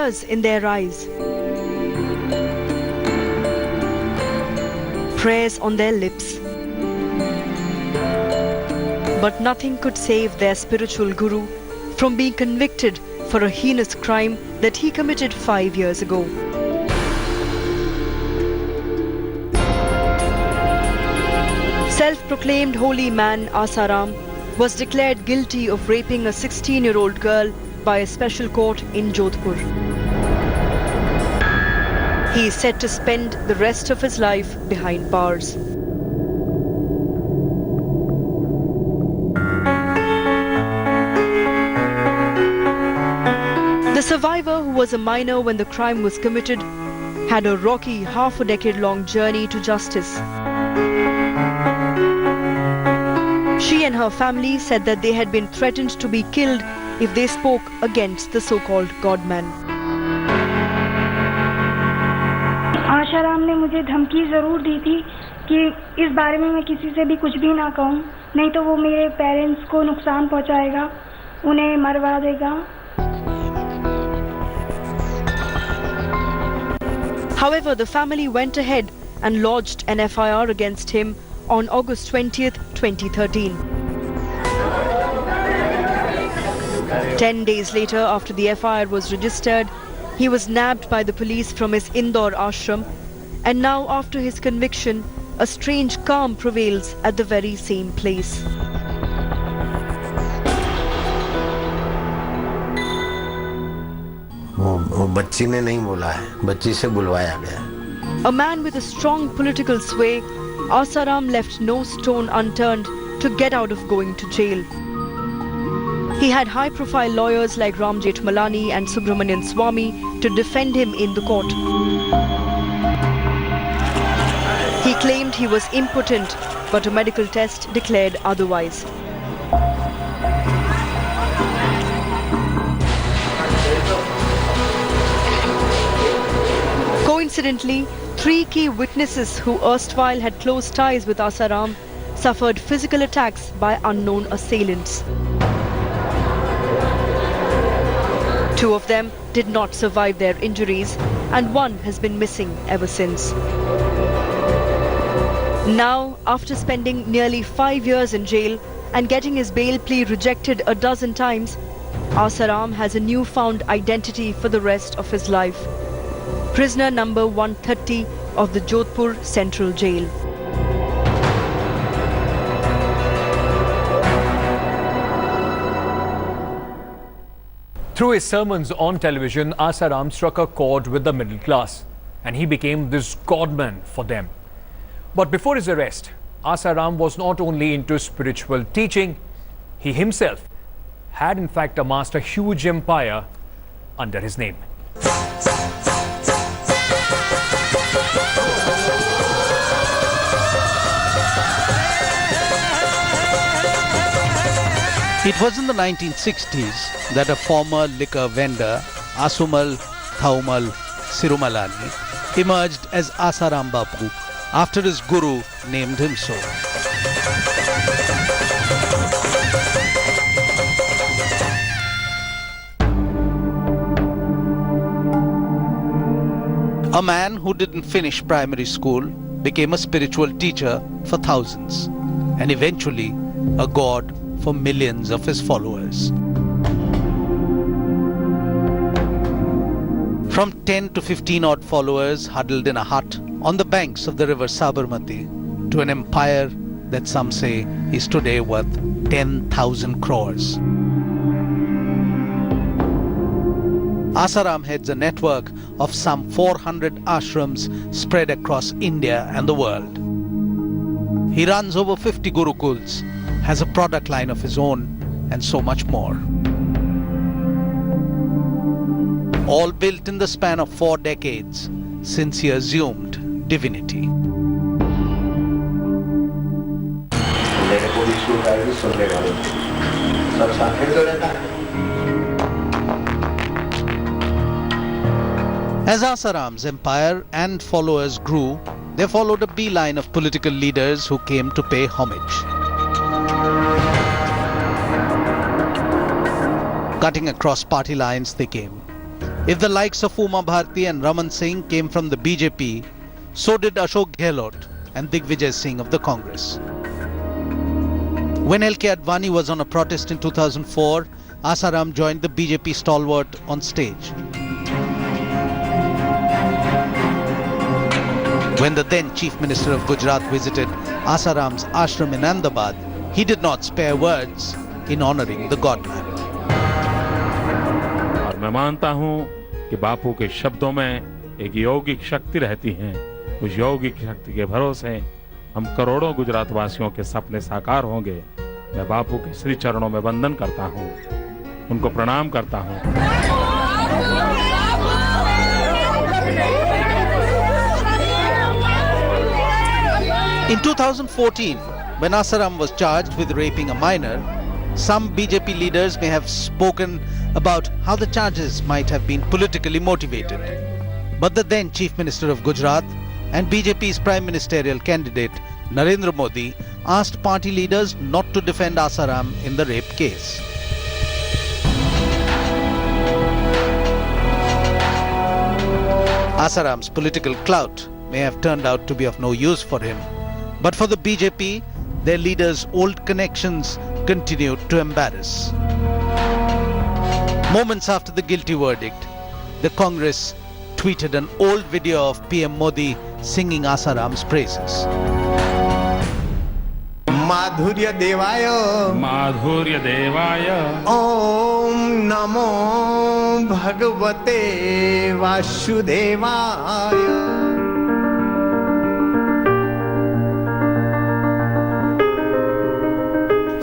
tears in their eyes, prayers on their lips. But nothing could save their spiritual guru from being convicted for a heinous crime that he committed 5 years ago. Self-proclaimed holy man Asaram was declared guilty of raping a 16-year-old girl by a special court in Jodhpur. He is set to spend the rest of his life behind bars. The survivor, who was a minor when the crime was committed, had a rocky half-a-decade-long journey to justice. She and her family said that they had been threatened to be killed if they spoke against the so-called godman. Asaram ने मुझे धमकी ज़रूर दी थी कि इस बारे में मैं किसी से भी कुछ भी ना कहूँ, नहीं तो वो मेरे पेरेंट्स को नुकसान पहुँचाएगा, उन्हें मरवा देगा. However, the family went ahead and lodged an FIR against him on August 20th, 2013. 10 days later, after the FIR was registered, he was nabbed by the police from his Indore ashram, and now after his conviction, a strange calm prevails at the very same place. वो बच्ची ने नहीं बोला है, बच्ची से बुलवाया गया. A man with a strong political sway, Asaram left no stone unturned to get out of going to jail. He had high-profile lawyers like Ram Jethmalani and Subramanian Swamy to defend him in the court. He claimed he was impotent, but a medical test declared otherwise. Coincidentally, 3 key witnesses who erstwhile had close ties with Asaram suffered physical attacks by unknown assailants. 2 of them did not survive their injuries, and 1 has been missing ever since. Now, after spending nearly 5 years in jail and getting his bail plea rejected a dozen times, Asaram has a newfound identity for the rest of his life. Prisoner number 130 of the Jodhpur Central Jail. Through his sermons on television, Asaram struck a chord with the middle class, and he became this godman for them. But before his arrest, Asaram was not only into spiritual teaching, he himself had in fact amassed a huge empire under his name. It was in the 1960s that a former liquor vendor, Asumal Thaumal Sirumalani, emerged as Asaram Bapu after his guru named him so. A man who didn't finish primary school became a spiritual teacher for thousands and eventually a god for millions of his followers. From 10 to 15 odd followers huddled in a hut on the banks of the river Sabarmati to an empire that some say is today worth 10,000 crores. Asaram heads a network of some 400 ashrams spread across India and the world. He runs over 50 gurukuls, has a product line of his own, and so much more. All built in the span of 4 decades since he assumed divinity. As Asaram's empire and followers grew, they followed a beeline of political leaders who came to pay homage. Cutting across party lines they came. If the likes of Uma Bharti and Raman Singh came from the BJP, so did Ashok Gehlot and Digvijay Singh of the Congress. When L.K. Advani was on a protest in 2004, Asaram joined the BJP stalwart on stage. When the then Chief Minister of Gujarat visited Asaram's ashram in Ahmedabad, he did not spare words in honouring the godman. और मैं मानता हूं कि बापू के शब्दों में एक यौगिक शक्ति रहती है। उस यौगिक शक्ति के भरोसे हम करोड़ों गुजरात वासियों के सपने साकार होंगे। मैं बापू के श्री चरणों में वंदन करता हूं, उनको प्रणाम करता हूं। In 2014, when Asaram was charged with raping a minor, some BJP leaders may have spoken about how the charges might have been politically motivated. But the then Chief Minister of Gujarat and BJP's Prime Ministerial candidate Narendra Modi asked party leaders not to defend Asaram in the rape case. Asaram's political clout may have turned out to be of no use for him, but for the BJP, their leaders' old connections continued to embarrass. Moments after the guilty verdict, the Congress tweeted an old video of PM Modi singing Asaram's praises. माधुर्य देवाय माधुर्य देवाय ओम नमो भगवते वासुदेवाय.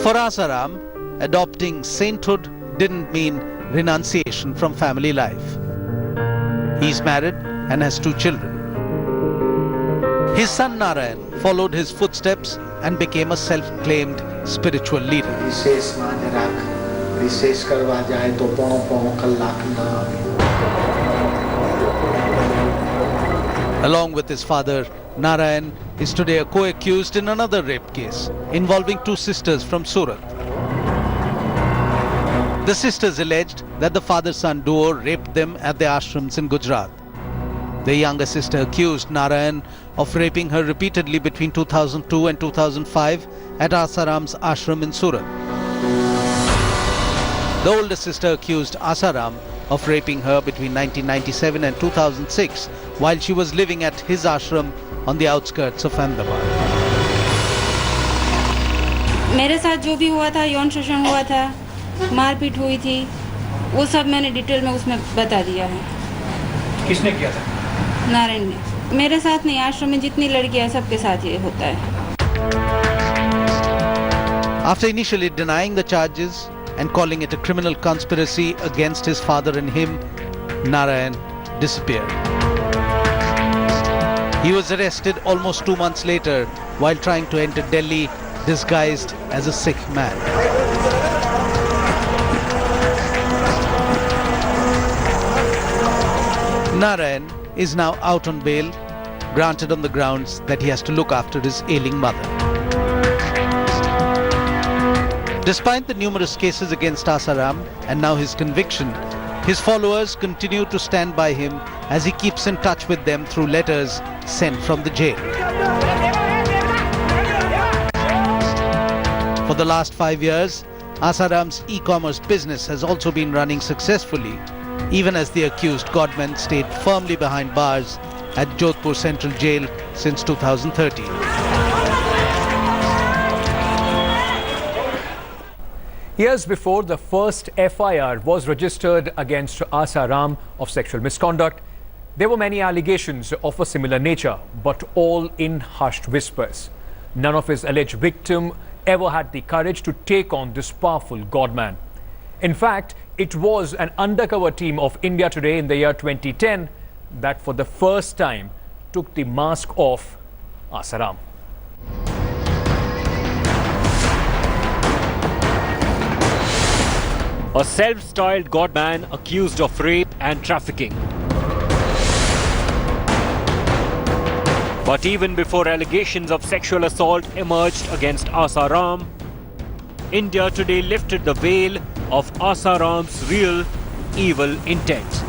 For Asaram, adopting sainthood didn't mean renunciation from family life. He's married and has 2 children. His son Narayan followed his footsteps and became a self-claimed spiritual leader. विशेष मान रख, विशेष करवा जाए तो पौं कलाक ना आवे. Along with his father, Narayan is today a co-accused in another rape case involving 2 sisters from Surat. The sisters alleged that the father-son duo raped them at their ashrams in Gujarat. The younger sister accused Narayan of raping her repeatedly between 2002 and 2005 at Asaram's ashram in Surat. The older sister accused Asaram of raping her between 1997 and 2006 while she was living at his ashram on the outskirts of Ahmedabad. मेरे साथ जो भी हुआ था, यौन शोषण हुआ था, मारपीट हुई थी, वो सब मैंने डिटेल में उसमें बता दिया है. किसने किया था? नारायण ने. मेरे साथ नहीं, आश्रम में जितनी लड़कियां हैं सबके साथ ये होता है. After initially denying the charges and calling it a criminal conspiracy against his father and him, Narayan disappeared. He was arrested almost 2 months later while trying to enter Delhi disguised as a Sikh man. Narayan is now out on bail, granted on the grounds that he has to look after his ailing mother. Despite the numerous cases against Asaram and now his conviction, his followers continue to stand by him as he keeps in touch with them through letters sent from the jail. For the last 5 years, Asaram's e-commerce business has also been running successfully, even as the accused godman stayed firmly behind bars at Jodhpur Central Jail since 2013. Years before the first FIR was registered against Asaram of sexual misconduct, there were many allegations of a similar nature, but all in hushed whispers. None of his alleged victims ever had the courage to take on this powerful godman. In fact, it was an undercover team of India Today in the year 2010 that for the first time took the mask off Asaram. A self-styled godman accused of rape and trafficking. But even before allegations of sexual assault emerged against Asaram, India Today lifted the veil of Asaram's real evil intent.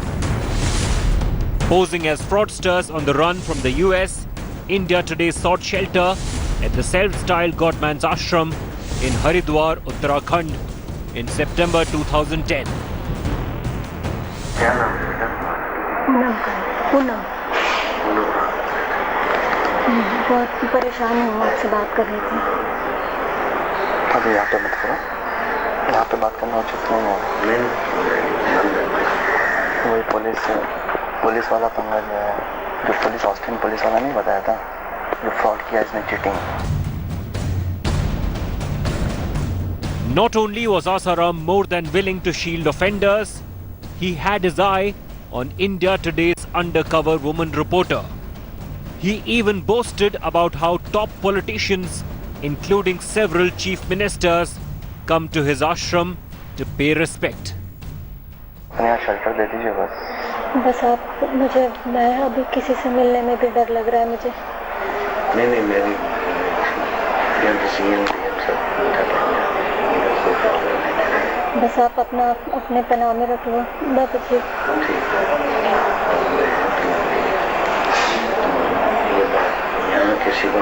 Posing as fraudsters on the run from the US, India Today sought shelter at the self-styled godman's ashram in Haridwar, Uttarakhand in September 2010. Poonam बहुत परेशान हूँ आपसे बात कर रही थी अभी यहाँ पे मत करो यहाँ पे बात करना उचित नहीं है वही पुलिस वाला पंगा जो है जो पुलिस ऑस्ट्रेलियन पुलिस वाला नहीं बताया था जो फ्रॉड किया इसने cheating Not only was Asaram more than willing to shield offenders, he had his eye on India Today's undercover woman reporter. He even boasted about how top politicians, including several chief ministers, come to his ashram to pay respect. Shelter दे दीजिए बस आप मुझे मैं अभी किसी से मिलने में भी डर लग रहा है मुझे नहीं मेरी बस आप अपने पनाह में रख लो बात अच्छी यहाँ किसी को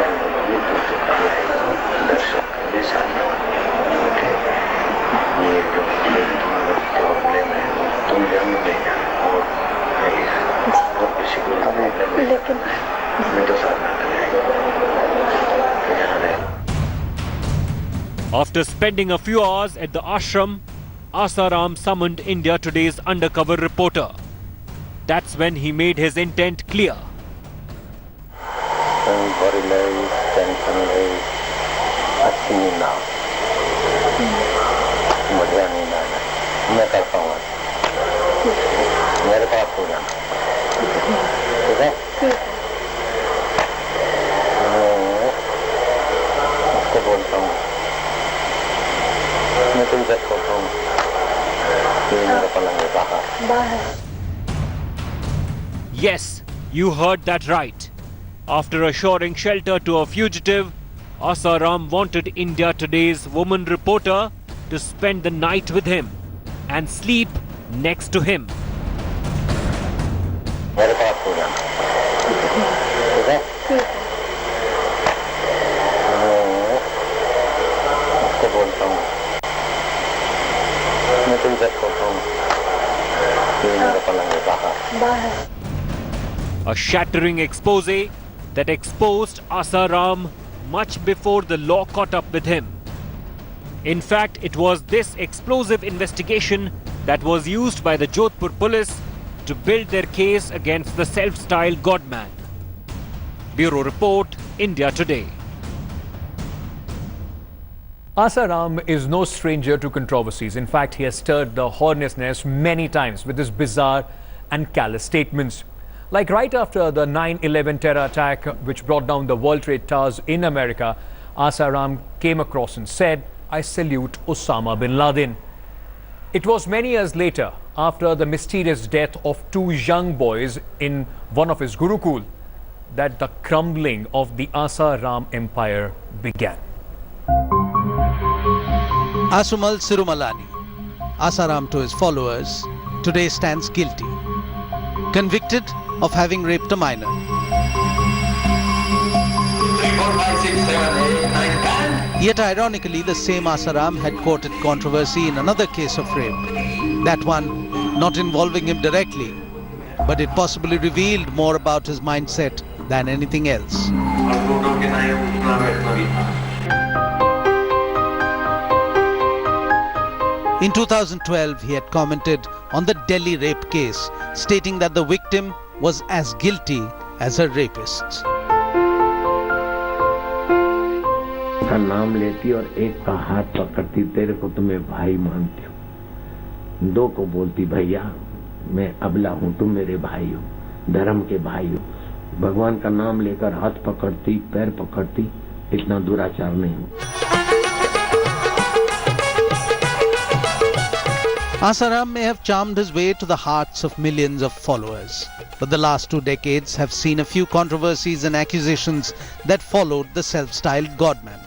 दर्शक करने साथ ये जो प्रॉब्लम है तुम जन्म देगा और किसी को लेकिन मैं तो साथ After spending a few hours at the ashram, Asaram summoned India Today's undercover reporter. That's when he made his intent clear. Yes, you heard that right. After assuring shelter to a fugitive, Asaram wanted India Today's woman reporter to spend the night with him and sleep next to him. A shattering expose that exposed Asaram much before the law caught up with him. In fact, it was this explosive investigation that was used by the Jodhpur police to build their case against the self-styled godman. Bureau Report, India Today. Asaram is no stranger to controversies. In fact, he has stirred the hornet's nest many times with his bizarre and callous statements. Like right after the 9/11 terror attack, which brought down the World Trade Towers in America, Asaram came across and said, "I salute Osama bin Laden." It was many years later, after the mysterious death of two young boys in one of his Gurukul, that the crumbling of the Asaram empire began. Asumal Sirumalani, Asaram to his followers, today stands guilty, convicted of having raped a minor. 3, 4, 5, 6, 7, 8, 9, 10. Yet ironically, the same Asaram had courted controversy in another case of rape. That one not involving him directly, but it possibly revealed more about his mindset than anything else. In 2012, he had commented on the Delhi rape case, stating that the victim was as guilty as her rapist. का नाम लेती और एक का हाथ पकड़ती, तेरे को तो मैं भाई मानती हूँ। दो को बोलती, भैया मैं अबला हूँ, तुम मेरे भाई हो, धर्म के भाई हो। भगवान का नाम लेकर हाथ पकड़ती, पैर पकड़ती, इतना दुराचार नहीं हूँ। Asaram may have charmed his way to the hearts of millions of followers, but the last 2 decades have seen a few controversies and accusations that followed the self-styled godman.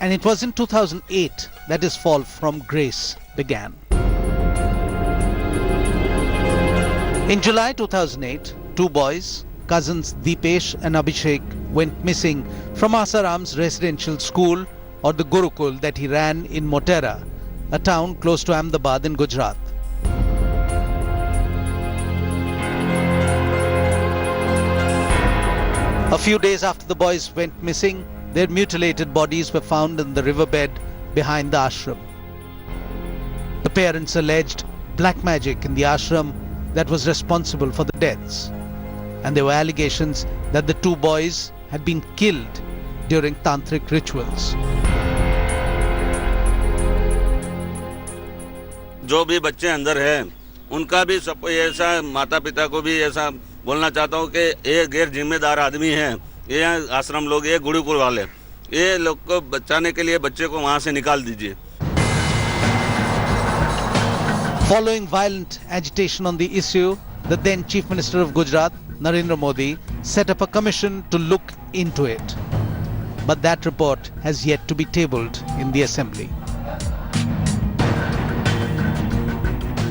And it was in 2008 that his fall from grace began. In July 2008, two boys, cousins Deepesh and Abhishek, went missing from Asaram's residential school, or the Gurukul, that he ran in Motera, a town close to Ahmedabad in Gujarat. A few days after the boys went missing, their mutilated bodies were found in the riverbed behind the ashram. The parents alleged black magic in the ashram that was responsible for the deaths, and there were allegations that the two boys had been killed during tantric rituals. जो भी बच्चे अंदर हैं, उनका भी सब ऐसा माता पिता को भी ऐसा बोलना चाहता हूँ कि ये गैर जिम्मेदार आदमी हैं, ये आश्रम लोग, ये गुरुकुल वाले, ये लोग को बचाने के लिए बच्चे को वहाँ से निकाल दीजिए. Following violent agitation on the issue, the then Chief Minister of Gujarat, Narendra Modi, set up a commission to look into it. But that report has yet to be tabled in the Assembly.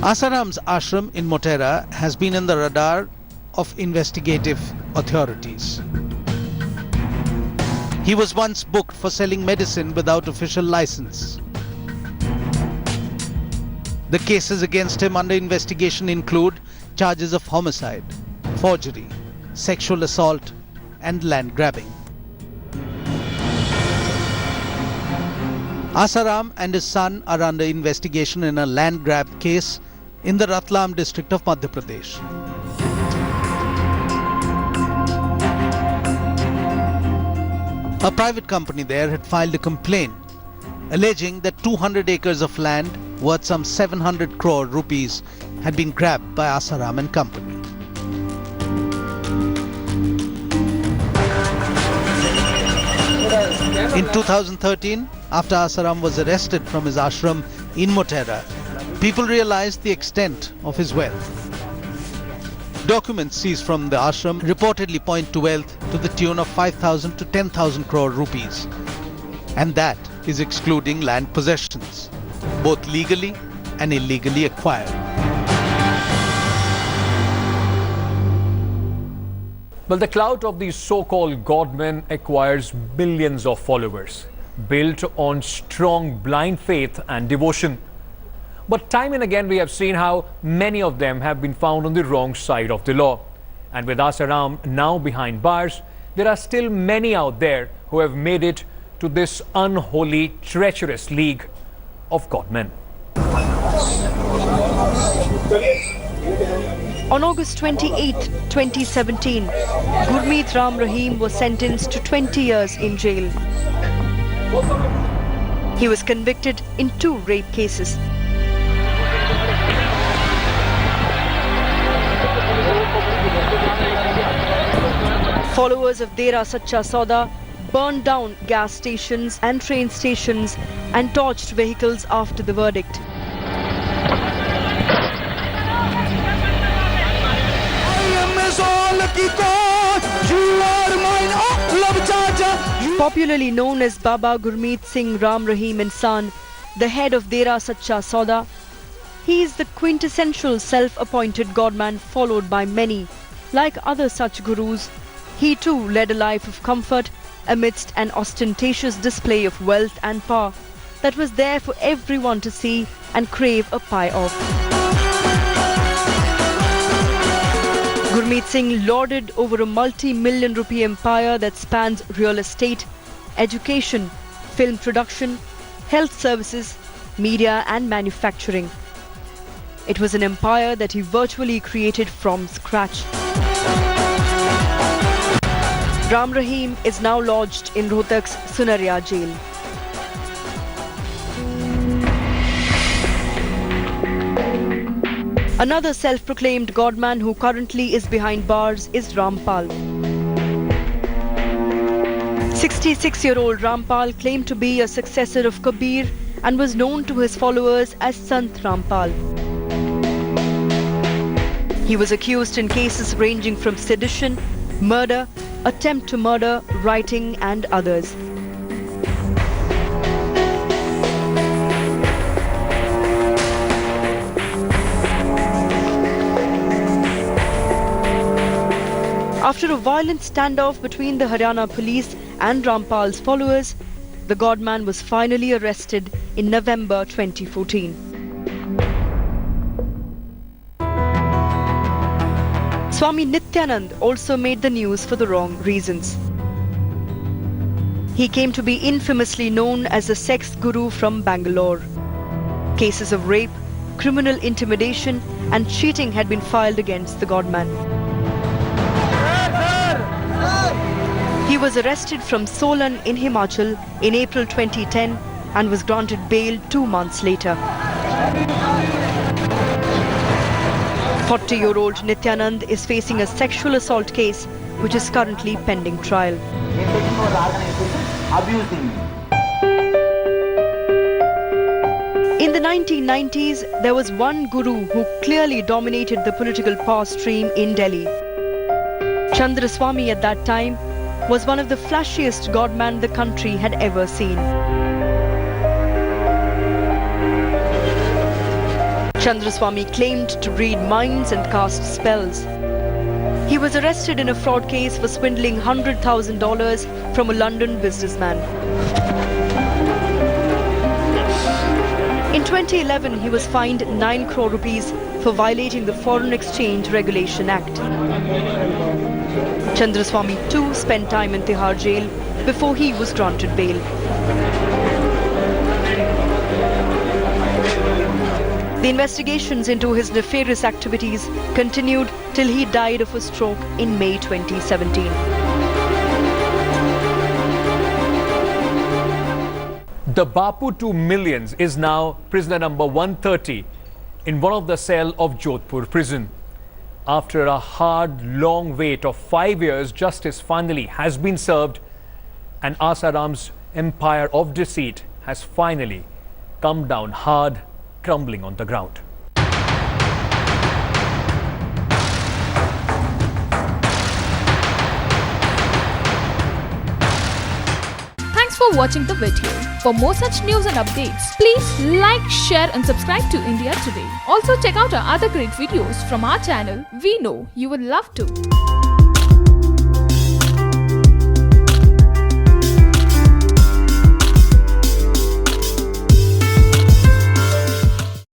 Asaram's ashram in Motera has been in the radar of investigative authorities. He was once booked for selling medicine without official license. The cases against him under investigation include charges of homicide, forgery, sexual assault, and land grabbing. Asaram and his son are under investigation in a land grab case in the Ratlam district of Madhya Pradesh. A private company there had filed a complaint alleging that 200 acres of land worth some 700 crore rupees had been grabbed by Asaram and company. In 2013, after Asaram was arrested from his ashram in Motera, people realized the extent of his wealth. Documents seized from the ashram reportedly point to wealth to the tune of 5,000 to 10,000 crore rupees. And that is excluding land possessions, both legally and illegally acquired. Well, the clout of these so-called godmen acquires billions of followers, built on strong blind faith and devotion. But time and again we have seen how many of them have been found on the wrong side of the law. And with Asaram now behind bars, there are still many out there who have made it to this unholy, treacherous league of godmen. On August 28, 2017, Gurmeet Ram Rahim was sentenced to 20 years in jail. He was convicted in 2 rape cases. Followers of Dera Sacha Sauda burned down gas stations and train stations and torched vehicles after the verdict. Popularly known as Baba Gurmeet Singh Ram Rahim Insan, the head of Dera Sacha Sauda, he is the quintessential self-appointed godman followed by many. Like other such gurus, he too led a life of comfort amidst an ostentatious display of wealth and power that was there for everyone to see and crave a pie of. Gurmeet Singh lorded over a multi-million rupee empire that spans real estate, education, film production, health services, media and manufacturing. It was an empire that he virtually created from scratch. Ram Rahim is now lodged in Rohtak's Sunaria jail. Another self-proclaimed godman who currently is behind bars is Rampal. 66-year-old Rampal claimed to be a successor of Kabir and was known to his followers as Sant Rampal. He was accused in cases ranging from sedition, murder, attempt to murder, writing and others. After a violent standoff between the Haryana police and Rampal's followers, the godman was finally arrested in November 2014. Swami Nityanand also made the news for the wrong reasons. He came to be infamously known as the sex guru from Bangalore. Cases of rape, criminal intimidation and cheating had been filed against the godman. He was arrested from Solan in Himachal in April 2010 and was granted bail 2 months later. 40-year-old Nityanand is facing a sexual assault case which is currently pending trial. In the 1990s, there was one guru who clearly dominated the political power stream in Delhi. Chandraswami at that time was one of the flashiest godmen the country had ever seen. Chandraswami claimed to read minds and cast spells. He was arrested in a fraud case for swindling $100,000 from a London businessman. In 2011, he was fined 9 crore rupees for violating the Foreign Exchange Regulation Act. Chandraswami too spent time in Tihar jail before he was granted bail. The investigations into his nefarious activities continued till he died of a stroke in May 2017. The Bapu to millions is now prisoner number 130 in one of the cells of Jodhpur prison. After a hard, long wait of 5 years, justice finally has been served and Asaram's empire of deceit has finally come down hard, crumbling on the ground. Thanks for watching the video. For more such news and updates, please like, share and subscribe to India Today. Also check out our other great videos from our channel. We know you will love to.